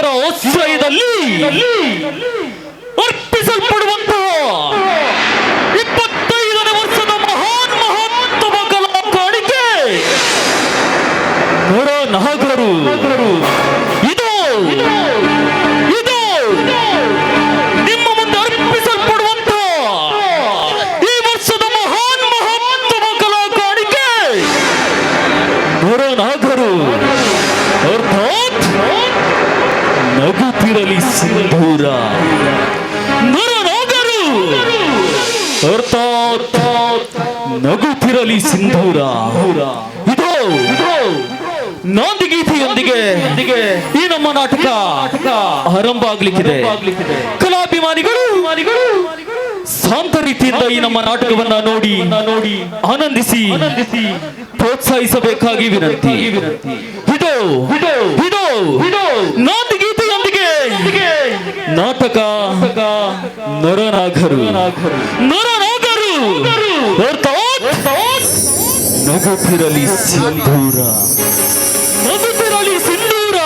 ಇದರ ಆಶ್ರಯದಲ್ಲಿ ಅರ್ಪಿಸಲ್ಪಡುವಂತಹ 25ನೇ ವರ್ಷದ ಮಹಾನ್ ಮಹೋತ್ತಮ ಕಲಾ ಕಾಣಿಕೆ ನರನಾಗರು. ಇದು ಇದು ನಿಮ್ಮ ಮುಂದೆ ಅರ್ಪಿಸಲ್ಪಡುವಂತಹ ಈ ವರ್ಷದ ಮಹಾನ್ ಮಹೋತ್ತಮ ಕಲಾ ಕಾಣಿಕೆ ನರನಾಗರು ಅರ್ಥಾತ್ ನಗುತ್ತಿರಲಿ ಸಿಂಧೂರ. ನರನಾಗರು ಅರ್ಥಾತ್ ನಗುತ್ತಿರಲಿ ಸಿಂಧೂರ. ಇದು ನಾಂದಿಗೀತೆಯೊಂದಿಗೆ ಈ ನಮ್ಮ ನಾಟಕ ಆರಂಭ ಆಗ್ಲಿಕ್ಕಿದೆ. ಕಲಾಭಿಮಾನಿಗಳು ಶಾಂತ ರೀತಿಯಿಂದ ಈ ನಮ್ಮ ನಾಟಕವನ್ನ ನೋಡಿ ಆನಂದಿಸಿ ಪ್ರೋತ್ಸಾಹಿಸಬೇಕಾಗಿ ವಿನಂತಿ. ಇದು ನಾಂದಿಗೀತೆಯೊಂದಿಗೆ ನಾಟಕ ನರನಾಗರು ಅರ್ಥಾತ್ ನಗುತ್ತಿರಲಿ ಸಿಂಧೂರ. ನಗುತ್ತಿರಲಿ ಸಿಂಧೂರ.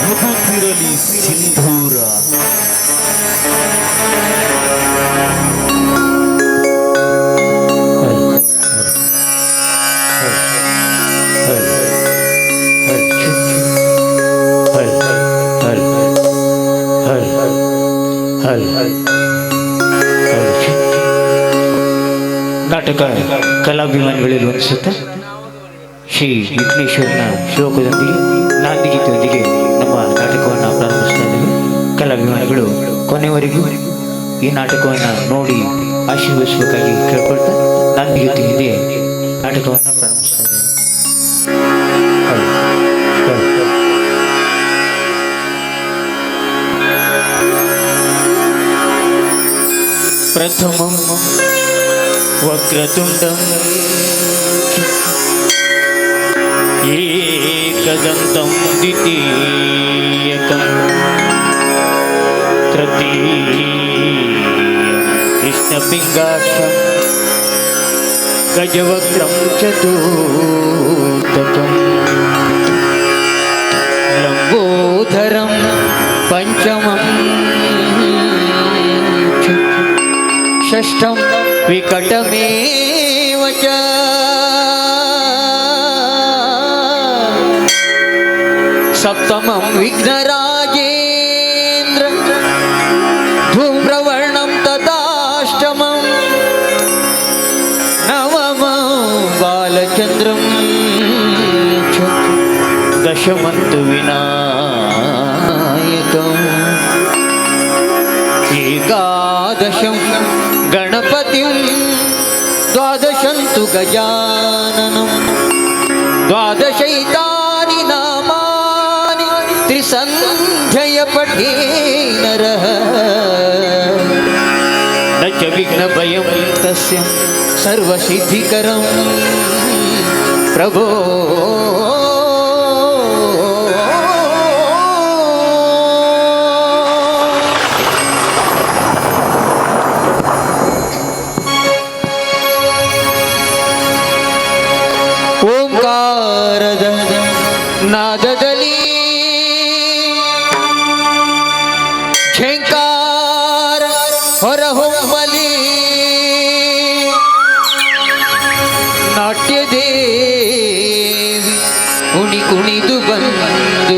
ನಗುತ್ತಿರಲಿ ಸಿಂಧೂರ. ನಾಟಕ ಕಲಾಭಿಮಾನಿಗಳಲ್ಲಿ ಅನಿಸುತ್ತೆ. ಶ್ರೀ ವಿಘ್ನೇಶ್ವರನ ಶ್ಲೋಕದೊಂದಿಗೆ ನಾಂದಿಗೀತೆಯೊಂದಿಗೆ ನಮ್ಮ ನಾಟಕವನ್ನು ಪ್ರಾರಂಭಿಸ್ತಾ ಇದ್ದೇವೆ. ಕಲಾಭಿಮಾನಿಗಳು ಕೊನೆಯವರೆಗೂ ಈ ನಾಟಕವನ್ನು ನೋಡಿ ಆಶೀರ್ವದಿಸಬೇಕಾಗಿ ಕೇಳ್ಕೊಳ್ತಾ ನಾಂದಿಗೀತೆಯಿಂದ ನಾಟಕವನ್ನು ಪ್ರಾರಂಭಿಸ್ತಾ ಇದ್ದೇವೆ. ಪ್ರಥಮಂ ವಕ್ರತುಂಡಂ ಏಕದಂತಂ ದ್ವಿತೀಯಕಂ ತೃತೀಯಂ ಕೃಷ್ಣಪಿಂಗಾಕ್ಷಂ ಗಜವಕ್ರಂ ಚತುರ್ಥಕಂ ಲಂಬೋದರಂ ಪಂಚಮಂ ಷಷ್ಠಂ ವಿಕಟಮೇವ ಚ ಸಪ್ತಮಂ ವಿಘ್ನರಾಜೇಂದ್ರ ಧೂಮ್ರವರ್ಣಂ ತಥಾಷ್ಟಮಂ ನವಮಂ ಬಾಲಚಂದ್ರಂ ಚ ದಶಮಂತು ವಿನಾಯಕಂ ಏಕಾದಶಂ ಗಣಪತಿಂ ದ್ವಾದಶಂತು ಗಜಾನನಂ ದ್ವಾದಶೈತಾನಿ ನಾಮಾನಿ ತ್ರಿಸಂಧ್ಯಯ ಪಠೇ ನರಃ ನ ಚ ವಿಘ್ನಭಯಂ ತಸ್ಯ ಸರ್ವಸಿದ್ಧಿಕರಂ ಪ್ರಭೋ. ಓಂಕಾರದ ನಾದದಲ್ಲಿ ಝೇಂಕಾರ ಹೊರಹೊಮ್ಮಲಿ ನಾಟ್ಯದೇವಿ ಕುಣಿ ಕುಣಿದು ಬಂದು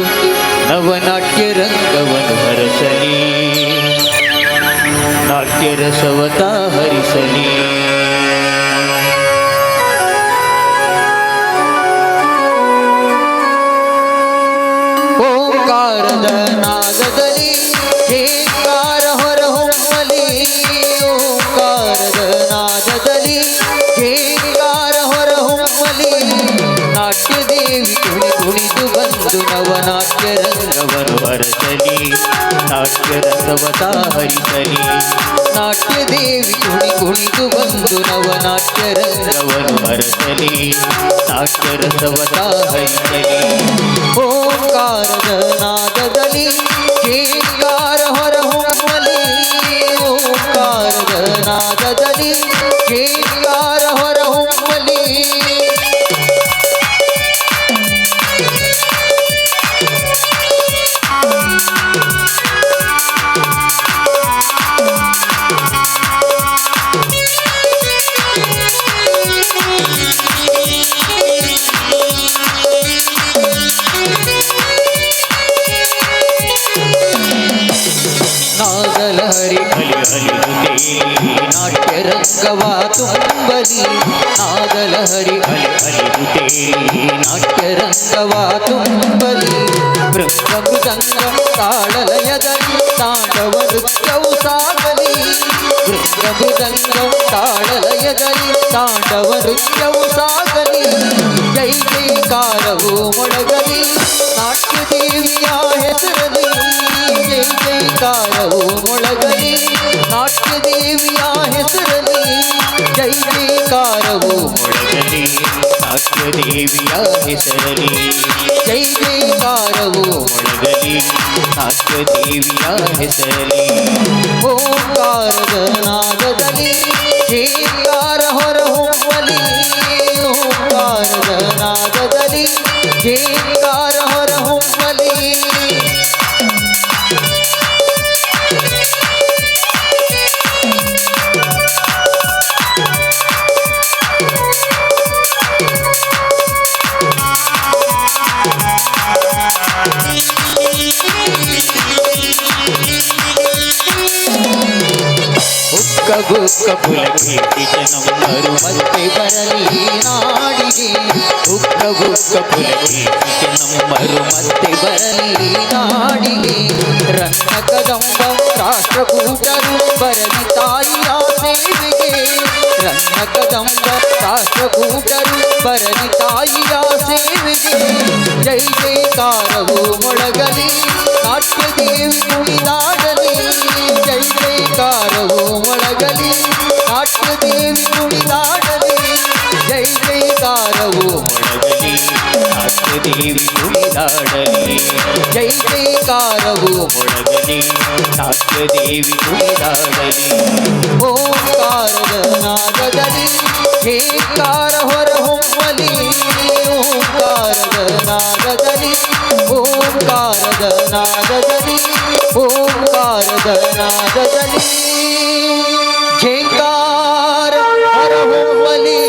ನವನಾಟ್ಯ ರಂಗವನ್ನು ಹರಸಲಿ ನಾಟ್ಯರಸವತ ಹರಿಸಲಿ. ಓಂಕಾರದ ನಾದದಲ್ಲಿ ಝೇಂಕಾರ ಹೊರಹೊಮ್ಮಲಿ ಓಂಕಾರದ ನಾದದಲ್ಲಿ ಝೇಂಕಾರ ಹೊರಹೊಮ್ಮಲಿ ನಾಟ್ಯದೇವಿ ಕುಣಿ ಕುಣಿದು ಬಂದು ನವನಾಟ್ಯ ರಂಗವನ್ನು ಹರಸಲಿ ನಾಟ್ಯರಸವತ ಹರಿಸಲಿ. ನಾಟ್ಯದೇವಿ ಕುಣಿ ಕುಣಿದು ಬಂದು ನವನಾಟ್ಯ ರಂಗವನ್ನು ಹರಸಲಿ ನಾಟ್ಯರಸವತ ಹರಿಸಲಿ. ಓಂಕಾರದ ನಾದದಲ್ಲಿ ಝೇಂಕಾರ ಹೊರಹೊಮ್ಮಲಿ ಓಂಕಾರದ ನಾದದಲ್ಲಿ ಝೇಂಕಾರ ಹೊರಹೊಮ್ಮಲಿ ರಂಗವ ತುಂಬಲಿ ನಾಗಲಹರಿ ಅಲೆ ಅಲಿದುತ್ತೇರಿ ನಾಟ್ಯ ರಂಗವ ತುಂಬಲಿ ಮೃಂಗ ಮೃದಂಗ ತಾಳಲಯದಲ್ಲಿ ತಾಂಡವ ನೃತ್ಯವು ಸಾಗಲಿ ಮೃಂಗ ಮೃದಂಗ ತಾಳಲಯದಲ್ಲಿ ತಾಂಡವ ನೃತ್ಯವು ಸಾಗಲಿ ಜೈ ಜೈಕಾರವು ಮೊಳಗಲಿ ನಾಟ್ಯ ದೇವಿಯ ಹೆಸರಲಿ ಜೈ ಜೈಕಾರವು ಮೊಳಗಲಿ ನಾಟ್ಯ ದೇವಿಯ ಹೆಸರಲಿ ಜೈ ಜೈಕಾರವು ಮೊಳಗಲಿ ನಾಟ್ಯ ದೇವಿಯ ಹೆಸರಲಿ ಜೈ ಜೈಕಾರವು ಮೊಳಗಲಿ ನಾಟ್ಯ ದೇವಿಯ ಹೆಸರಲಿ ಓಂಕಾರದ ನಾದದಲ್ಲಿ ಜೇಕಾರ ಹೊರಹೊಮ್ಮಲಿ ಓಂಕಾರದ ನಾದದಲ್ಲಿ ಜೇಕಾರ ಹೊರಹೊಮ್ಮಲಿ ಬುಕ್ಕ ಪುಲಕೀರ್ತಿ ನಮ್ಮರು ಮತ್ತೆ ಬರಲಿ ನಾಡಿಗೆ ಬುಕ್ಕ ಪುಲಕೀರ್ತಿ ನಮ್ಮರು ಮತ್ತೆ ಬರಲಿ ನಾಡಿಗೆ ರನ್ನ ಕದಂಬ ರಾಷ್ಟ್ರಕೂಟರು ಬರಲಿ ತಾಯಿಯ ಸೇವೆಗೆ ರನ್ನ ಕದಂಬ ರಾಷ್ಟ್ರಕೂಟರು ಬರಲಿ ತಾಯಿಯ ಸೇವೆಗೆ ಜೈ ಜೈಕಾರವು ಮೊಳಗಲಿ ನಾಟ್ಯ ದೇವಿ ಕುಣಿದಾಡಲಿ ಜೈ ಜೈಕಾರವು ಮೊಳಗಲಿ ನಾಟ್ಯ ದೇವಿ ಕುಣಿದಾಡಲಿ ಜೈ ಜೈಕಾರವು ಮೊಳಗಲಿ ನಾಟ್ಯ ದೇವಿ ಕುಣಿದಾಡಲಿ ಜೈ ಜೈಕಾರವು ಮೊಳಗಲಿ ನಾಟ್ಯ ದೇವಿ ಕುಣಿದಾಡಲಿ ಓಂಕಾರದ ನಾದದಲ್ಲಿ ಜೈಕಾರ ಹೊರಹೊಮ್ಮಲಿ ಓಂಕಾರದ ನಾದದಲ್ಲಿ ಓಂಕಾರದ ನಾದದಲ್ಲಿ ಓಂಕಾರದ ನಾದದಲ್ಲಿ ಜೈಕಾರ ಹೊರಹೊಮ್ಮಲಿ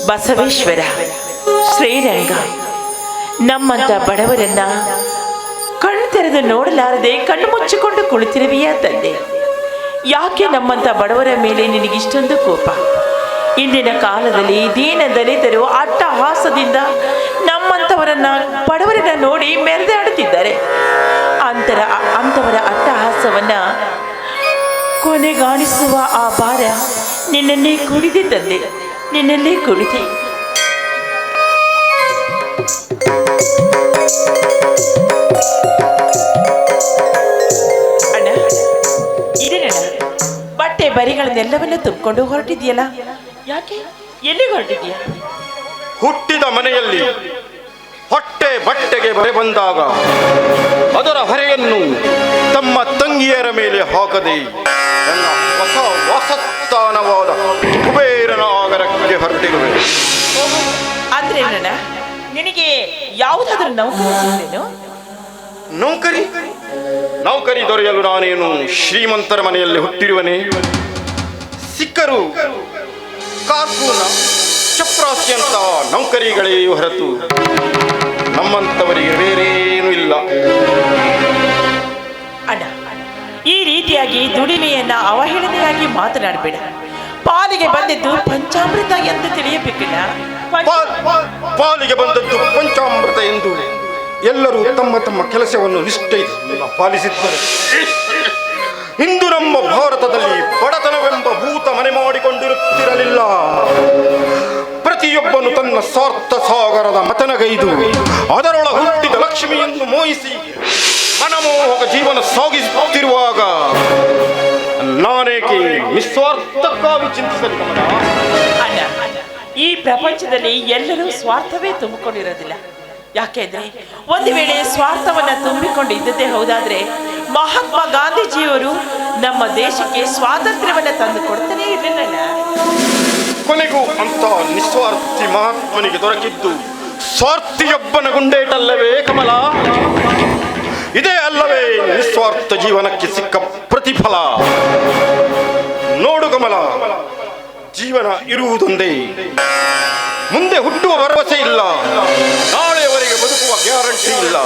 ಬಸವೇಶ್ವರ ಶ್ರೀರಂಗ ನಮ್ಮಂತ ಬಡವರನ್ನ ಕಣ್ಣು ತೆರೆದು ನೋಡಲಾರದೆ ಕಣ್ಣು ಮುಚ್ಚಿಕೊಂಡು ಕುಳಿತಿರುವೆಯಾ ತಂದೆ? ಯಾಕೆ ನಮ್ಮಂತ ಬಡವರ ಮೇಲೆ ನಿನಗಿಷ್ಟೊಂದು ಕೋಪ? ಇಂದಿನ ಕಾಲದಲ್ಲಿ ದೀನ ದಲಿತರು ಅಟ್ಟಹಾಸದಿಂದ ನಮ್ಮಂಥವರನ್ನ ಬಡವರನ್ನ ನೋಡಿ ಮೆರೆದಾಡುತ್ತಿದ್ದಾರೆ. ಅಂಥವರ ಅಟ್ಟಹಾಸವನ್ನ ಕೊನೆಗಾಣಿಸುವ ಆ ಭಾರ ನಿನ್ನನ್ನೇ ಕುಡಿದೆ ತಂದೆ, ನಿನ್ನಲ್ಲೇ ಕುಡಿದೆ. ಅಣ್ಣ, ಇದೇನಣ್ಣ ಬಟ್ಟೆ ಬರಿಗಳನ್ನೆಲ್ಲವನ್ನ ತುಂಬಿಕೊಂಡು ಹೊರಟಿದ್ಯಲ್ಲ, ಯಾಕೆ? ಎಲ್ಲಿಗೆ ಹೊರಟಿದ್ಯಾ? ಹುಟ್ಟಿದ ಮನೆಯಲ್ಲಿ ಹೊಟ್ಟೆ ಬಟ್ಟೆಗೆ ಬರೆ ಬಂದಾಗ ಅದರ ಹೊರೆಯನ್ನು ತಮ್ಮ ತಂಗಿಯರ ಮೇಲೆ ಹಾಕದೆ ನನ್ನ ಹೊಸ ವಾಸಸ್ಥಾನವಾದ ಕುಬೇರನ ಆಗರಕ್ಕೆ ಹೊರಟಿರುವೆ. ಅಂದ್ರೆ ಅಣ್ಣ, ನಿನಗೆ ಯಾವುದಾದ್ರೂ ನೌಕರಿ? ನೌಕರಿ ದೊರೆಯಲು ನಾನೇನು ಶ್ರೀಮಂತರ ಮನೆಯಲ್ಲಿ ಹುಟ್ಟಿರುವನೇ? ಸಿಕ್ಕರು ಕಾರ್ಕೂನ ಚಪ್ರಾಸಿ ಅಂತ ನೌಕರಿಗಳೇ ಹೊರತು ನಮ್ಮಂಥವರಿಗೆ ಬೇರೇನೂ ಇಲ್ಲ. ಅಣ್ಣ, ಈ ರೀತಿಯಾಗಿ ದುಡಿಮೆಯನ್ನ ಅವಹೇಳನೆಯಾಗಿ ಮಾತನಾಡಬೇಡ. ಪಾಲಿಗೆ ಬಂದಿದ್ದು ಪಂಚಾಮೃತ ಎಂದು ತಿಳಿಯಬೇಕಣ್ಣ. ಪಾಲಿಗೆ ಬಂದದ್ದು ಪಂಚಾಮೃತ ಎಂದು ಎಲ್ಲರೂ ತಮ್ಮ ತಮ್ಮ ಕೆಲಸವನ್ನು ನಿಷ್ಠೆಯಿಂದ ಪಾಲಿಸಿದ್ದಾರೆ. ಇಂದು ನಮ್ಮ ಭಾರತದಲ್ಲಿ ಬಡತನವೆಂಬ ಭೂತ ಮನೆ ಮಾಡಿಕೊಂಡಿರುತ್ತಿರಲಿಲ್ಲ. ಪ್ರತಿಯೊಬ್ಬನು ತನ್ನ ಸ್ವಾರ್ಥ ಸಾಗರದ ಮತನಗೈದು ಅದರೊಳ ಹುಟ್ಟಿದ ಲಕ್ಷ್ಮಿಯನ್ನು ಮೋಹಿಸಿ ಮನಮೋಹಕ ಜೀವನ ಸಾಗಿಸುತ್ತಿರುವಾಗ ನಾನೇಕೆ ನಿಸ್ವಾರ್ಥಕ್ಕಾಗಿ ಚಿಂತಿಸಲಿ? ಅಣ್ಣ, ಈ ಪ್ರಪಂಚದಲ್ಲಿ ಎಲ್ಲರೂ ಸ್ವಾರ್ಥವೇ ತುಂಬಿಕೊಂಡಿರೋದಿಲ್ಲ. ಯಾಕೆಂದ್ರೆ ಒಂದು ವೇಳೆ ಸ್ವಾರ್ಥವನ್ನ ತುಂಬಿಕೊಂಡಿದ್ದದೇ ಹೌದಾದ್ರೆ ಮಹಾತ್ಮ ಗಾಂಧೀಜಿಯವರು ನಮ್ಮ ದೇಶಕ್ಕೆ ಸ್ವಾತಂತ್ರ್ಯವನ್ನ ತಂದು ಕೊಡ್ತಾನೆ ಇರಲಿಲ್ಲ. ಕೊನೆಗೂ ಅಂತ ನಿಸ್ವಾರ್ಥಿ ಮಹಾತ್ಮನಿಗೆ ದೊರಕಿದ್ದು ಸ್ವಾರ್ಥಿಯೊಬ್ಬನ ಗುಂಡೇಟಲ್ಲವೇ ಕಮಲ? ಇದೇ ಅಲ್ಲವೇ ನಿಸ್ವಾರ್ಥ ಜೀವನಕ್ಕೆ ಸಿಕ್ಕ ಪ್ರತಿಫಲ? ನೋಡು ಕಮಲ, ಜೀವನ ಇರುವುದೊಂದೇ, ಮುಂದೆ ಹುಟ್ಟುವ ಭರವಸೆ ಇಲ್ಲ, ನಾಳೆಯವರೆಗೆ ಬದುಕುವ ಗ್ಯಾರಂಟಿ ಇಲ್ಲ.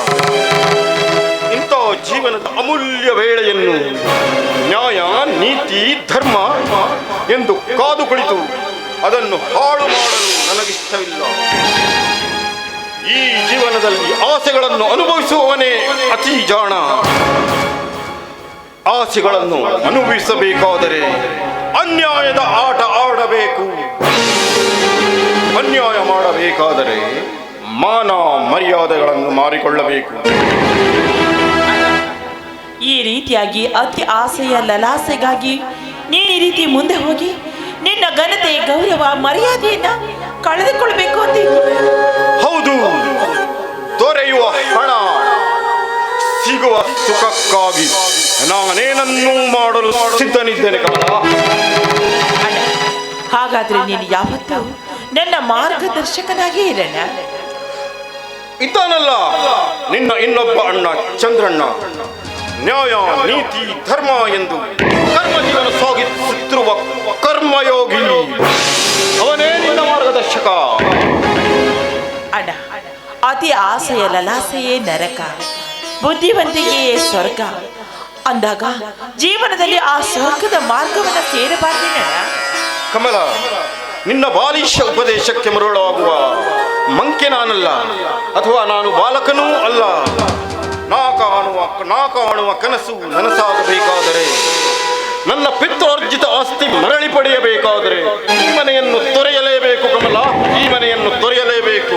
ಇಂಥ ಜೀವನದ ಅಮೂಲ್ಯ ವೇಳೆಯನ್ನು ನ್ಯಾಯ, ನೀತಿ, ಧರ್ಮ ಎಂದು ಕಾದು ಕುಳಿತು ಅದನ್ನು ಹಾಳು ಮಾಡಲು ನನಗಿಷ್ಟವಿಲ್ಲ. ಈ ಜೀವನದಲ್ಲಿ ಆಸೆಗಳನ್ನು ಅನುಭವಿಸುವವನೇ ಅತಿ ಜಾಣ. ಆಸೆಗಳನ್ನು ಅನುಭವಿಸಬೇಕಾದರೆ ಅನ್ಯಾಯದ ಆಟ ಆಡಬೇಕು. ಅನ್ಯಾಯ ಮಾಡಬೇಕಾದರೆ ಮಾನ ಮರ್ಯಾದೆಗಳನ್ನು ಮಾರಿಕೊಳ್ಳಬೇಕು. ಈ ರೀತಿಯಾಗಿ ಅತಿ ಆಸೆಯ ಲಲಾಸೆಗಾಗಿ ನೀನು ಈ ರೀತಿ ಮುಂದೆ ಹೋಗಿ ನಿನ್ನ ಘನತೆ, ಗೌರವ, ಮರ್ಯಾದೆಯನ್ನ ಕಳೆದುಕೊಳ್ಬೇಕು ಅಂತ. ಹೌದು, ದೊರೆಯುವ ಹಣ, ಸಿಗುವ ಸುಖಕ್ಕಾಗಿ ನಾನೇನನ್ನೂ ಮಾಡಲು ಸಿದ್ಧನಿದ್ದೇನೆ ಕಮಲ. ಹಾಗಾದ್ರೆ ನೀನು ಯಾವತ್ತೂ ನನ್ನ ಮಾರ್ಗದರ್ಶಕನಾಗಿ ಇರೋಣ. ಇದ್ದಾನಲ್ಲ ನಿನ್ನ ಇನ್ನೊಬ್ಬ ಅಣ್ಣ ಚಂದ್ರಣ್ಣ, ನ್ಯಾಯ, ನೀತಿ, ಧರ್ಮ ಎಂದು ಕರ್ಮ ಜೀವನ ಸಾಗಿಸುತ್ತಿರುವ ಕರ್ಮಯೋಗಿ. ಅವನೇ ನಿನ್ನ ಮಾರ್ಗದರ್ಶಕ. ಅಣ್ಣ, ಅತಿ ಆಸೆಯ ಲಲಾಸೆಯೇ ನರಕ, ಬುದ್ಧಿವಂತಿಕೆಯೇ ಸ್ವರ್ಗ ಅಂದಾಗ ಜೀವನದಲ್ಲಿ ಆ ಸ್ವರ್ಗದ ಮಾರ್ಗವನ್ನು ಸೇರಬಾರ್ದೇನ? ಕಮಲ, ನಿನ್ನ ಬಾಲಿಶ ಉಪದೇಶಕ್ಕೆ ಮರುಳಾಗುವ ಮಂಕೆ ನಾನಲ್ಲ, ಅಥವಾ ನಾನು ಬಾಲಕನೂ ಅಲ್ಲ. ನಾ ಕಾಣುವ ಕನಸು ನನಸಾಗಬೇಕಾದರೆ, ನನ್ನ ಪಿತ್ರಾರ್ಜಿತ ಆಸ್ತಿ ಮರಳಿ ಪಡೆಯಬೇಕಾದರೆ ಈ ಮನೆಯನ್ನು ತೊರೆಯಲೇಬೇಕು ಕಮಲ, ಈ ಮನೆಯನ್ನು ತೊರೆಯಲೇಬೇಕು.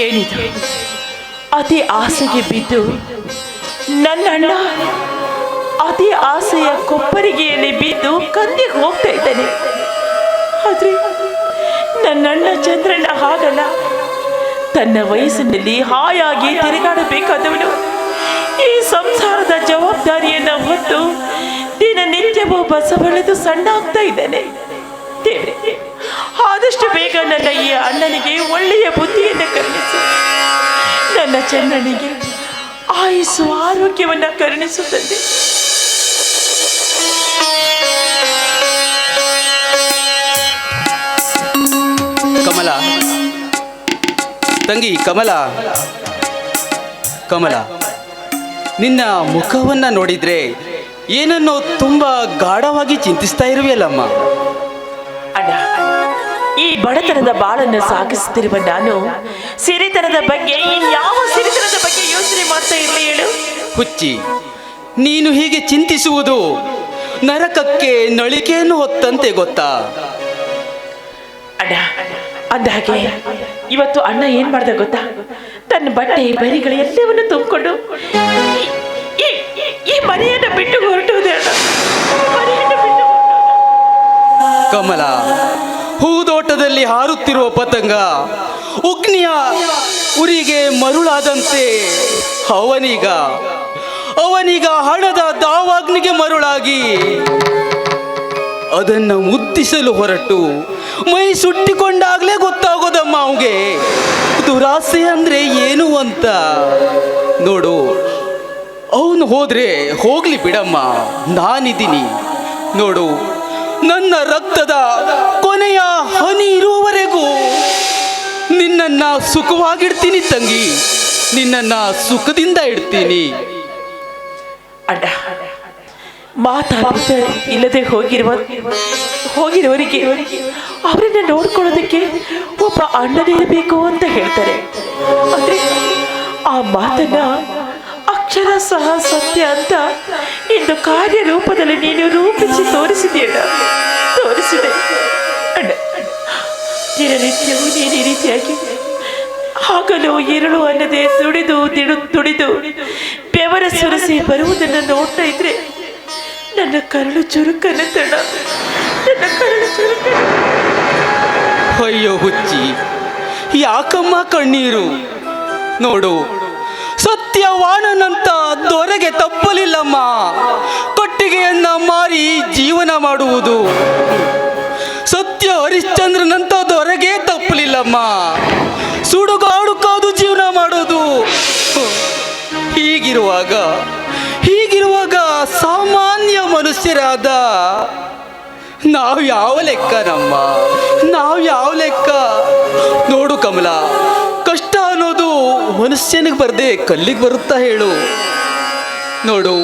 ಏನಿದು? ಅತಿ ಆಸೆಗೆ ಬಿದ್ದು ನನ್ನ ಅಣ್ಣ ಅತಿ ಆಸೆಯ ಕೊಪ್ಪರಿಗೆಯಲ್ಲಿ ಬಿದ್ದು ಕಂದಿಗೆ ಹೋಗ್ತಾ ಇದ್ದಾನೆ. ಆದ್ರೆ ನನ್ನ ಅಣ್ಣ ಚಂದ್ರಣ್ಣ ಹಾಗಲ್ಲ. ತನ್ನ ವಯಸ್ಸಿನಲ್ಲಿ ಹಾಯಾಗಿ ತಿರುಗಾಡಬೇಕಾದವನು ಈ ಸಂಸಾರದ ಜವಾಬ್ದಾರಿಯನ್ನ ಹೊತ್ತು ದಿನನಿತ್ಯವೂ ಬಸವಳೆದು ಸಣ್ಣ ಆಗ್ತಾ ಇದ್ದಾನೆ. ದೇವ್ರೆ, ಆದಷ್ಟು ಬೇಗ ನನ್ನ ಈ ಅಣ್ಣನಿಗೆ ಒಳ್ಳೆಯ ಬುದ್ಧಿಯನ್ನು ಕರುಣಿಸು. ನನ್ನ ಚಂದ್ರನಿಗೆ ಆಯುಸ್ಸು, ಆರೋಗ್ಯವನ್ನ ಕರುಣಿಸುತ್ತದೆ. ತಂಗಿ ಕಮಲ, ಕಮಲ, ನಿನ್ನ ಮುಖವನ್ನ ನೋಡಿದ್ರೆ ಏನನ್ನೋ ತುಂಬಾ ಗಾಢವಾಗಿ ಚಿಂತಿಸ್ತಾ ಇರುವೆಯಲ್ಲಮ್ಮ. ಅಣ್ಣ, ಈ ಬಡತನದ ಬಾಳನ್ನು ಸಾಗಿಸುತ್ತಿರುವ ನಾನು ಸಿರಿತನದ ಬಗ್ಗೆ ಇನ್ಯಾವ ಸಿರಿತನದ ಬಗ್ಗೆ ಯೋಚನೆ ಮಾಡ್ತಾ ಇರಲಿ ಹೇಳು? ಹುಚ್ಚಿ, ನೀನು ಹೀಗೆ ಚಿಂತಿಸುವುದು ನರಕಕ್ಕೆ ನಳಿಕೆಯನ್ನು ಹೊತ್ತಂತೆ ಗೊತ್ತಾ? ಅಣ್ಣ, ಅಂದಹಾಗೆ ಇವತ್ತು ಅಣ್ಣ ಏನ್ ಮಾಡ್ದ ಗೊತ್ತಾ? ತನ್ನ ಬಟ್ಟೆ ಬರಿಗಳು ಎಲ್ಲವನ್ನು ತುಂಬಿಕೊಂಡು ಈ ಮನೆಯನ್ನು ಬಿಟ್ಟು ಹೊರಟುವುದೇ ಅಣ್ಣ, ಮನೆಯನ್ನು ಬಿಟ್ಟು. ಕಮಲ, ಹೂದೋಟದಲ್ಲಿ ಹಾರುತ್ತಿರುವ ಪತಂಗ ಅಗ್ನಿಯ ಉರಿಗೆ ಮರುಳಾದಂತೆ ಅವನೀಗ ಹಣದ ದಾವಾಗ್ನಿಗೆ ಮರುಳಾಗಿ ಅದನ್ನು ಮುದ್ದಿಸಲು ಹೊರಟು ಮೈ ಸುಟ್ಟಿಕೊಂಡಾಗ್ಲೇ ಗೊತ್ತಾಗೋದಮ್ಮ ಅವಗೆ ದುರಾಸೆ ಅಂದ್ರೆ ಏನು ಅಂತ. ನೋಡು, ಅವನು ಹೋದ್ರೆ ಹೋಗ್ಲಿ ಬಿಡಮ್ಮ, ನಾನಿದ್ದೀನಿ. ನೋಡು, ನನ್ನ ರಕ್ತದ ಕೊನೆಯ ಹನಿ ಇರುವವರೆಗೂ ನಿನ್ನನ್ನ ಸುಖವಾಗಿಡ್ತೀನಿ ತಂಗಿ, ನಿನ್ನನ್ನ ಸುಖದಿಂದ ಇಡ್ತೀನಿ. ಅಣ್ಣ, ಮಾತಾಡ ಇಲ್ಲದೆ ಹೋಗಿರುವವರಿಗೆ ಅವರನ್ನ ನೋಡ್ಕೊಳ್ಳೋದಕ್ಕೆ ಒಬ್ಬ ಅಣ್ಣನಿರಬೇಕು ಅಂತ ಹೇಳ್ತಾರೆ. ಆದ್ರೆ ಆ ಮಾತನ್ನ ಅಕ್ಷರ ಸಹ ಸತ್ಯ ಅಂತ ಇಂದು ಕಾರ್ಯರೂಪದಲ್ಲಿ ನೀನು ರೂಪಿಸಿ ತೋರಿಸಿದೆಯಣ್ಣ, ತೋರಿಸಿದೆ ಅಣ್ಣ. ದಿನನಿತ್ಯವೂ ನೀನು ಈ ರೀತಿಯಾಗಿ ಹಗಲು ಇರುಳು ಅನ್ನದೆ ದುಡಿದು ಬೆವರ ಸುರಿಸಿ ಬರುವುದನ್ನು ನೋಡ್ತಾ ಇದ್ರೆ ನನ್ನ ಕರಳು ಚುರುಕನ್ನತ್ತಣ್ಣ, ನನ್ನ ಕರಳು ಚುರುಕನ್ನ. ಅಯ್ಯೋ ಹುಚ್ಚಿ, ಯಾಕಮ್ಮ ಕಣ್ಣೀರು? ನೋಡು, ಸತ್ಯವಾನನಂತ ದೊರೆಗೆ ತಪ್ಪಲಿಲ್ಲಮ್ಮ ಕೊಟ್ಟಿಗೆಯನ್ನ ಮಾರಿ ಜೀವನ ಮಾಡುವುದು. ಸತ್ಯ ಹರಿಶ್ಚಂದ್ರನಂತ ದೊರೆಗೆ ತಪ್ಪಲಿಲ್ಲಮ್ಮ ಸುಡುಗಾಡು ಕಾದು ಜೀವನ ಮಾಡೋದು. ಹೀಗಿರುವಾಗ ಸಾಮಾನ್ಯ ಮನುಷ್ಯರಾದ ನಾವು ಯಾವ ಲೆಕ್ಕನಮ್ಮ, ನಾವು ಯಾವ ಲೆಕ್ಕ? ನೋಡು ಕಮಲ, ಕಷ್ಟ ಅನ್ನೋದು ಮನುಷ್ಯನಿಗೆ ಬರದೆ ಕಲ್ಲಿಗೆ ಬರುತ್ತಾ ಹೇಳು? ನೋಡು,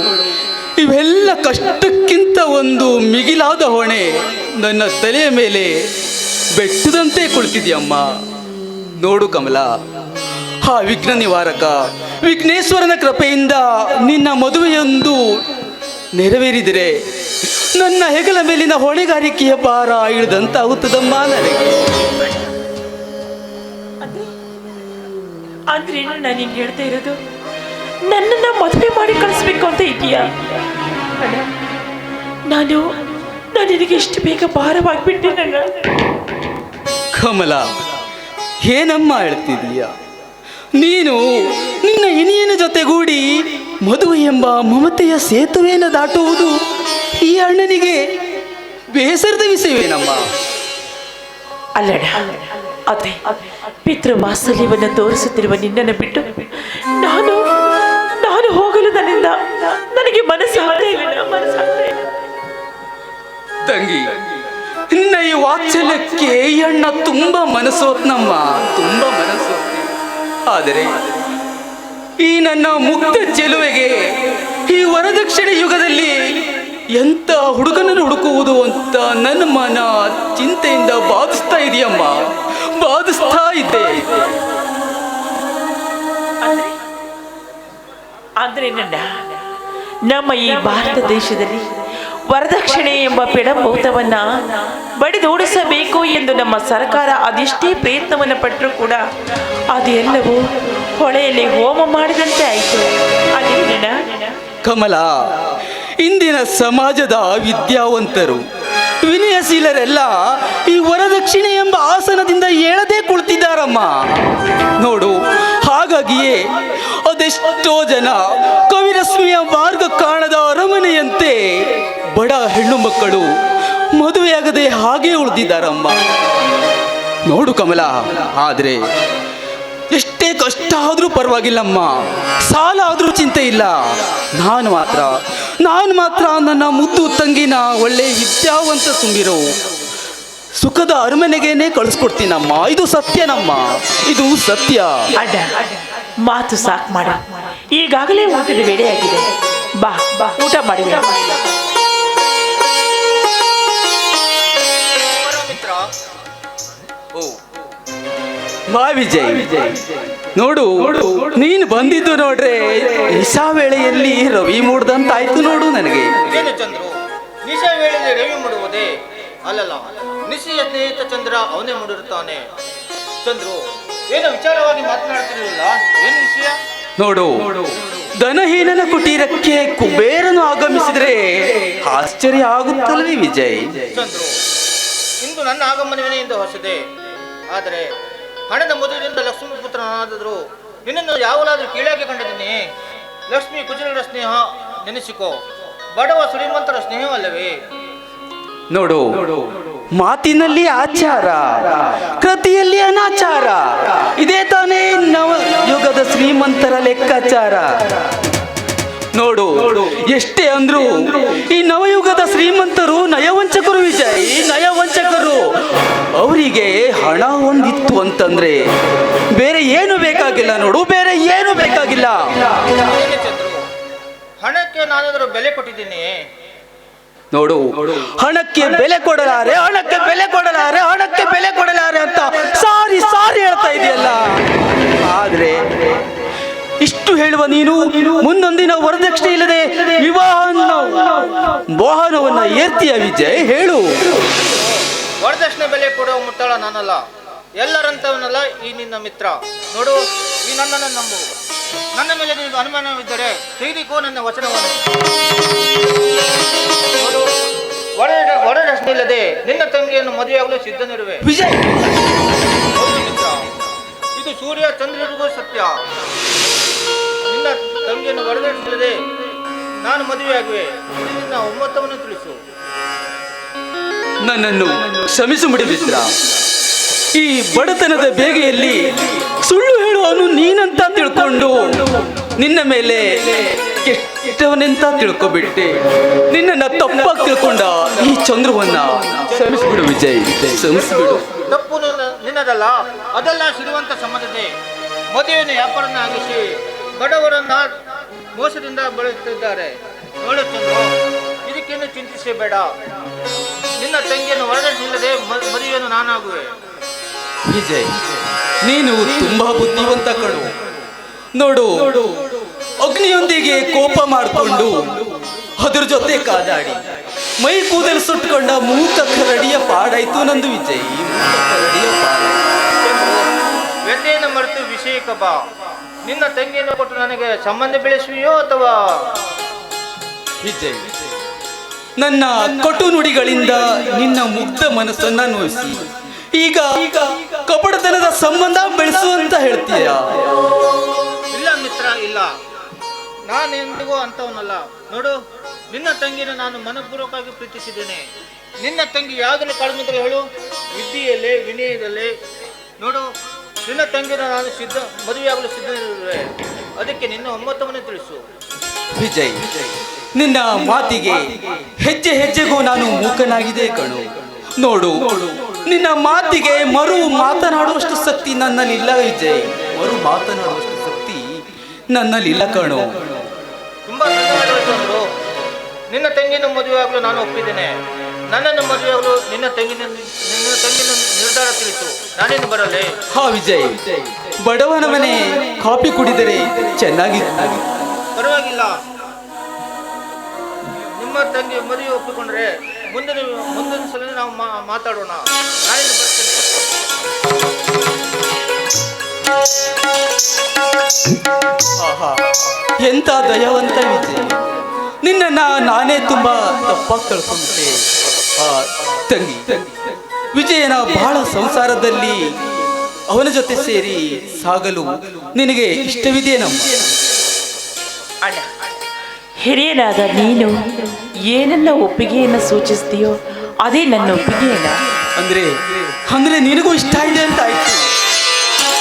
ಇವೆಲ್ಲ ಕಷ್ಟಕ್ಕಿಂತ ಒಂದು ಮಿಗಿಲಾದ ಹೊಣೆ ನನ್ನ ತಲೆಯ ಮೇಲೆ ಬೆಟ್ಟದಂತೆ ಕುಳಿತಿದೆಯಮ್ಮ. ನೋಡು ಕಮಲ, ಆ ವಿಘ್ನ ನಿವಾರಕ ವಿಘ್ನೇಶ್ವರನ ಕೃಪೆಯಿಂದ ನಿನ್ನ ಮದುವೆಯೊಂದು ನೆರವೇರಿದರೆ ನನ್ನ ಹೆಗಲ ಮೇಲಿನ ಹೊಣೆಗಾರಿಕೆಯ ಭಾರ ಇಳಿದಂತಾಗುತ್ತದಮ್ಮ ನನಗೆ. ಅಂದ್ರೆ ನಾನು ನಿಂಗೆ ಹೇಳ್ತಾ ಇರೋದು, ನನ್ನನ್ನ ಮದುವೆ ಮಾಡಿ ಕಳಿಸ್ಬೇಕು ಅಂತ ಇದೆಯಾ? ನಾನು ನಿನಗೆ ಎಷ್ಟು ಬೇಗ ಭಾರವಾಗಿಬಿಟ್ಟೆ ನನ್ನ. ಕಮಲ, ಏನಮ್ಮ ಹೇಳ್ತಿದೀಯ ನೀನು? ನಿನ್ನ ಇನಿಯನ ಜೊತೆಗೂಡಿ ಮದುವೆ ಎಂಬ ಮಮತೆಯ ಸೇತುವೆಯನ್ನು ದಾಟುವುದು ಈ ಅಣ್ಣನಿಗೆ ಬೇಸರದ ವಿಷಯವೇನಮ್ಮ? ಅಲ್ಲಡ, ಅದೇ ಪಿತೃ ವಾತ್ಸಲ್ಯವನ್ನು ತೋರಿಸುತ್ತಿರುವ ನಿನ್ನನ್ನು ಬಿಟ್ಟು ನಾನು ಹೋಗಲು ನನಗೆ ಮನಸ್ಸಾಗ್ತಾ ಇಲ್ಲ, ಮನಸ್ಸಾಗ್ತಾ ಇಲ್ಲ. ತಂಗಿ, ನಿನ್ನ ಈ ವಾತ್ಸಲ್ಯಕ್ಕೆ ಈ ಅಣ್ಣ ತುಂಬಾ ಮನಸ್ಸೋತ್ನಮ್ಮ, ತುಂಬಾ ಮನಸ್ಸೋತ್ತಿ. ಆದರೆ ಈ ನನ್ನ ಮುಕ್ತ ಚೆಲುವೆಗೆ ಈ ವರದಕ್ಷಿಣೆ ಯುಗದಲ್ಲಿ ಎಂತ ಹುಡುಗನನ್ನು ಹುಡುಕುವುದು ಅಂತ ನನ್ನ ಮನ ಚಿಂತೆಯಿಂದ ಬಾಧಿಸ್ತಾ ಇದೆಯಮ್ಮ, ಬಾಧಿಸ್ತಾ ಇದ್ದೆ. ಅಂದ್ರೆ ನಮ್ಮ ಈ ಭಾರತ ದೇಶದಲ್ಲಿ ವರದಕ್ಷಿಣೆ ಎಂಬ ಪೆಡಭೂತವನ್ನ ಬಡಿದೋಡಿಸಬೇಕು ಎಂದು ನಮ್ಮ ಸರ್ಕಾರ ಅದೆಷ್ಟೇ ಪ್ರಯತ್ನವನ್ನು ಪಟ್ಟರೂ ಕೂಡ ಅದೆಲ್ಲವೂ ಹೊಳೆಯಲ್ಲಿ ಹೋಮ ಮಾಡಿದಂತೆ ಆಯಿತು. ಅದೇನ ಕಮಲ, ಇಂದಿನ ಸಮಾಜದ ವಿದ್ಯಾವಂತರು ವಿನಯಶೀಲರೆಲ್ಲ ಈ ವರದಕ್ಷಿಣೆ ಎಂಬ ಆಸನದಿಂದ ಏಳದೇ ಕುಳಿತಿದ್ದಾರಮ್ಮ. ನೋಡು, ಹಾಗಾಗಿಯೇ ಅದೆಷ್ಟೋ ಜನ ಕವಿರಶ್ಮಿಯ ಮಾರ್ಗ ಕಾಣದ ಅರಮನೆಯಂತೆ ಬಡ ಹೆಣ್ಣು ಮಕ್ಕಳು ಮದುವೆಯಾಗದೆ ಹಾಗೆ ಉಳಿದಿದ್ದಾರಮ್ಮ. ನೋಡು ಕಮಲ, ಆದರೆ ಎಷ್ಟೇ ಕಷ್ಟ ಆದರೂ ಪರವಾಗಿಲ್ಲಮ್ಮ, ಸಾಲ ಆದರೂ ಚಿಂತೆ ಇಲ್ಲ. ನಾನು ಮಾತ್ರ ನನ್ನ ಮುದ್ದು ತಂಗಿನ ಒಳ್ಳೆ ವಿದ್ಯಾವಂತ ತುಂಬಿರೋ ಸುಖದ ಅರಮನೆಗೇನೆ ಕಳಿಸ್ಕೊಡ್ತೀನಮ್ಮ. ಇದು ಸತ್ಯನಮ್ಮ, ಇದು ಸತ್ಯ. ಅಡ್ಡ ಮಾತು ಸಾಕು ಮಾಡ. ಈಗಾಗಲೇ ಊಟದ ವೇಳೆಯಾಗಿದೆ. ಬಾ ಬಾ ಊಟ ಮಾಡಿ. ಬಾ ವಿಜಯ್. ನೋಡು, ನೀನು ಬಂದಿದ್ದು ನೋಡ್ರೆ ನಿಶಾ ವೇಳೆಯಲ್ಲಿ ರವಿ ಮೂಡ್ದಂತಾಯ್ತು ನೋಡು ನನಗೆ. ಏನು ಚಂದ್ರು, ನಿಶಾ ವೇಳೆಯಲ್ಲಿ ರವಿ ಮೂಡುವುದೇ? ಅಲ್ಲಲ್ಲ, ನಿಶೆಯ ಸ್ನೇಹಿತ ಚಂದ್ರ ಅವನೇ ಮೂಡಿರುತ್ತಾನೆ. ಚಂದ್ರು, ಏನೋ ವಿಚಾರವಾಗಿ ಮಾತನಾಡ್ತಿರಲಿಲ್ಲ, ಏನು ವಿಷಯ? ನೋಡು, ಧನಹೀನನ ಕುಟೀರಕ್ಕೆ ಕುಬೇರನು ಆಗಮಿಸಿದ್ರೆ ಆಶ್ಚರ್ಯ ಆಗುತ್ತಲ್ವೇ ವಿಜಯ್? ಚಂದ್ರು, ಇಂದು ನನ್ನ ಆಗಮನವೇನೆಂದು ಹೊಸದೆ. ಆದರೆ ಹಣದ ಮೊದಲಿನಿಂದ ಲಕ್ಷ್ಮೀ ಪುತ್ರನಾದರೂ ನಿನ್ನನ್ನು ಯಾವಲಾದರೂ ಕೀಳಾಗಿ ಕಂಡಿದ್ದೀನಿ. ಲಕ್ಷ್ಮಿ ಕುಜಲರ ಸ್ನೇಹ ನೆನೆಸಿಕೋ, ಬಡವ ಶ್ರೀಮಂತರ ಸ್ನೇಹವಲ್ಲವೇ? ನೋಡು, ಮಾತಿನಲ್ಲಿ ಆಚಾರ, ಕೃತಿಯಲ್ಲಿ ಅನಾಚಾರ, ಇದೇ ತಾನೇ ನವ ಯುಗದ ಶ್ರೀಮಂತರ ಲೆಕ್ಕಾಚಾರ. ನೋಡು, ಎಷ್ಟೇ ಅಂದ್ರು ಈ ನವಯುಗದ ಶ್ರೀಮಂತರು ನಯವಂಚಕರು ವಿಜಯ್, ನಯವಂಚಕರು. ಅವರಿಗೆ ಹಣ ಒಂದಿತ್ತು ಅಂತಂದ್ರೆ ಬೇರೆ ಏನು ಬೇಕಾಗಿಲ್ಲ. ನೋಡು, ಬೇರೆ ಏನು ಬೇಕಾಗಿಲ್ಲ. ಏನು ಚಂದ್ರು, ಹಣಕ್ಕೆ ನಾನಾದರೂ ಬೆಲೆ ಕೊಟ್ಟಿದ್ದೀನಿ? ನೋಡು, ಹಣಕ್ಕೆ ಬೆಲೆ ಕೊಡಲಾರೆ, ಹಣಕ್ಕೆ ಬೆಲೆ ಕೊಡಲಾರೆ, ಹಣಕ್ಕೆ ಬೆಲೆ ಕೊಡಲಾರೆ ಅಂತ ಸಾರಿ ಸಾರಿ ಹೇಳ್ತಾ ಇದೆಯಲ್ಲ. ಆದ್ರೆ ಇಷ್ಟು ಹೇಳುವ ನೀನು ಮುಂದೊಂದಿನ ವರದಕ್ಷಿಣೆ ಇಲ್ಲದೆ ವಾಹನವನ್ನ ಏರ್ತೀಯ ವಿಜಯ್? ಹೇಳು. ವರದಕ್ಷಿಣೆ ಬೆಲೆ ಕೊಡುವ ಮುಟ್ಟಾಳ ನಾನಲ್ಲ, ಎಲ್ಲರಂತವನಲ್ಲ ಈ ನಿನ್ನ ಮಿತ್ರ. ನೋಡು, ಈ ನನ್ನನ್ನು ನಂಬು. ನನ್ನ ಮೇಲೆ ನಿನಗೆ ಅನುಮಾನವಿದ್ದರೆ ತೆಗೆದುಕೋ ನನ್ನ ವಚನವನ್ನು. ನೋಡು, ವರದಕ್ಷಿಣೆ ಇಲ್ಲದೆ ನಿನ್ನ ತಂಗಿಯನ್ನು ಮದುವೆಯಾಗಲು ಸಿದ್ಧನಿರುವೆ. ವಿಜಯ್, ಹೌದು ಮಿತ್ರ, ಇದು ಸೂರ್ಯ ಚಂದ್ರರಿಗೂ ಸತ್ಯ. ನಿನ್ನ ತಂಗಿಯನ್ನು ವರದಕ್ಷಿಣೆ ಇಲ್ಲದೆ ನಾನು ಮದುವೆಯಾಗುವೆ. ನಿನ್ನ ಒಮ್ಮತವನ್ನು ತಿಳಿಸು. ನನ್ನನ್ನು ಕ್ಷಮಿಸು ಮಿತ್ರ. ಈ ಬಡತನದ ಬೇಗೆಯಲ್ಲಿ ಸುಳ್ಳು ಹೇಳುವವನು ನೀನಂತ ತಿಳ್ಕೊಂಡು ನಿನ್ನ ಮೇಲೆ ಕೆಟ್ಟವನೆಂತ ತಿಳ್ಕೊಬಿಟ್ಟೆ. ನಿನ್ನನ್ನ ತಪ್ಪಾಗಿ ತಿಳ್ಕೊಂಡ ಈ ಚಂದ್ರವನ್ನ ಕ್ಷಮಿಸ್ಬಿಡು ವಿಜಯ್, ಕ್ಷಮಿಸ್ಬಿಡು. ತಪ್ಪು ನಿನ್ನದಲ್ಲ, ಅದೆಲ್ಲ ಶ್ರೀಮಂತ ಸಂಬಂಧತೆ. ಮದುವೆಯನ್ನು ವ್ಯಾಪಾರನ ಆಗಿಸಿ ಬಡವರನ್ನ ಮೋಸದಿಂದ ಬಳಸುತ್ತಿದ್ದಾರೆ. ನೋಡು ಚಂದ್ರು, ಇದಕ್ಕೇನು ಚಿಂತಿಸಬೇಡ. ನಿನ್ನ ತಂಗಿಯನ್ನು ವರದಕ್ಷಿಣೆ ಇಲ್ಲದೆ ಮದುವೆಯನ್ನು ನಾನಾಗುವೆ. ವಿಜಯ್, ನೀನು ತುಂಬಾ ಬುದ್ಧಿವಂತ ಕಣು. ನೋಡು, ಅಗ್ನಿಯೊಂದಿಗೆ ಕೋಪ ಮಾಡಿಕೊಂಡು ಅದ್ರ ಜೊತೆ ಕಾದಾಡಿ ಮೈ ಕೂದಲು ಸುಟ್ಕೊಂಡ ಮೂಕ ಕರಡಿಯ ಪಾಡಾಯ್ತು ನಂದು ವಿಜಯ್, ಮೂಕ ಕರಡಿಯ ಪಾಡಾಯ್ತು. ವ್ಯಥೆಯನ್ನು ಮರೆತು ವಿಷಯಕ್ಕೆ ಬಾ. ನಿನ್ನ ತಂಗಿಯನ್ನು ಕೊಟ್ಟು ನನಗೆ ಸಂಬಂಧ ಬೆಳೆಸುವೆಯೋ ಅಥವಾ? ವಿಜಯ್, ನನ್ನ ಕಟು ನುಡಿಗಳಿಂದ ನಿನ್ನ ಮುಗ್ಧ ಮನಸ್ಸನ್ನ ನೋಯಿಸಿ ಈಗ ಕಪಟತನದ ಸಂಬಂಧ ಬೆಳೆಸು ಅಂತ ಹೇಳ್ತೀಯ? ಇಲ್ಲ ಮಿತ್ರ, ಇಲ್ಲ. ನಾನೆಂದಿಗೂ ಅಂತವನಲ್ಲ. ನೋಡು, ನಿನ್ನ ತಂಗಿನ ನಾನು ಮನಪೂರ್ವಕವಾಗಿ ಪ್ರೀತಿಸಿದ್ದೇನೆ. ನಿನ್ನ ತಂಗಿ ಯಾವುದನ್ನು ಕಡಿಮೆ ಹೇಳು? ವಿದ್ಯೆಯಲ್ಲೇ, ವಿನಯದಲ್ಲೇ. ನೋಡು, ನಿನ್ನ ತಂಗಿನ ನಾನು ಮದುವೆಯಾಗಲು ಸಿದ್ಧನಿರುವೆ. ಅದಕ್ಕೆ ನಿನ್ನ ಒಮ್ಮತವನ್ನು ತಿಳಿಸು. ವಿಜಯ್, ನಿನ್ನ ಮಾತಿಗೆ ಹೆಜ್ಜೆ ಹೆಜ್ಜೆಗೂ ನಾನು ಮೂಕನಾಗಿದೆ ಕಣು. ನೋಡು, ನಿನ್ನ ಮಾತಿಗೆ ಮರು ಮಾತನಾಡುವಷ್ಟು ಶಕ್ತಿ ನನ್ನಲ್ಲಿಲ್ಲ ವಿಜಯ್, ಮರು ಮಾತನಾಡುವಷ್ಟು ಶಕ್ತಿ ನನ್ನಲ್ಲಿಲ್ಲ ಕಣು. ತುಂಬಾ ಧನ್ಯವಾದಗಳು. ನಿನ್ನ ತಂಗಿನ ಮದುವೆಯಾಗಲು ನಾನು ಒಪ್ಪಿದ್ದೇನೆ. ನನ್ನನ್ನು ಮದುವೆಯಾಗಲು ನಿನ್ನ ತಂಗಿನ ನಿರ್ಧಾರ ತಿಳಿಸು. ನಾನೇನು ಬರಲೇ? ಹಾ ವಿಜಯ್, ಬಡವನ ಮನೆ ಕಾಫಿ ಕುಡಿದರೆ ಚೆನ್ನಾಗಿತ್ತು. ಪರವಾಗಿಲ್ಲ. ನಿಮ್ಮ ತಂಗಿ ಮದುವೆ ಒಪ್ಪಿಕೊಂಡ್ರೆ ಮುಂದಿನ ಸಲ ನಾವು ಮಾತಾಡೋಣ. ನಾನೇನು ಬರ್ತೇನೆ. ಎಂತ ದಯಾವಂತ ವಿಜಯ್, ನಿನ್ನ ನಾನೇ ತುಂಬಾ ತಪ್ಪಾಗಿ ಕಳ್ಕೊಂಡ್ಬಿಟ್ಟೆ. ತಂಗಿ ವಿಜಯನ ಬಹಳ ಸಂಸಾರದಲ್ಲಿ ಅವನ ಜೊತೆ ಸೇರಿ ಸಾಗಲು ನಿನಗೆ ಇಷ್ಟವಿದೆಯೇನಮ್ಮ? ಅಣ್ಣ, ಹಿರಿಯನಾದ ನೀನು ಏನನ್ನ ಒಪ್ಪಿಗೆಯನ್ನು ಸೂಚಿಸ್ತೀಯೋ ಅದೇ ನನ್ನ ಒಪ್ಪಿಗೆಯನ್ನ. ಅಂದ್ರೆ ನಿನಗೂ ಇಷ್ಟ ಇದೆ ಅಂತ ಆಯ್ತು.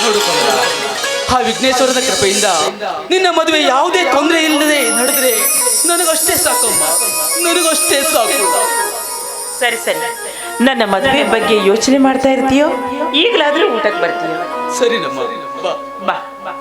ನೋಡು ಕಮಲ, ಆ ವಿಘ್ನೇಶ್ವರದ ಕೃಪೆಯಿಂದ ನಿನ್ನ ಮದುವೆ ಯಾವುದೇ ತೊಂದರೆ ಇಲ್ಲದೆ ನಡೆದ್ರೆ ನನಗಷ್ಟೇ ಸಾಕಮ್ಮ, ನನಗಷ್ಟೇ ಸಾಕು. ಸರಿ ಸರಿ, ನನ್ನ ಮದುವೆ ಬಗ್ಗೆ ಯೋಚನೆ ಮಾಡ್ತಾ ಇರ್ತೀಯೋ ಈಗಲಾದ್ರೂ ಊಟಕ್ಕೆ ಬರ್ತೀಯೋ? ಸರಿ ನಮ್ಮ ಬಾ ಬಾ ಬಾ.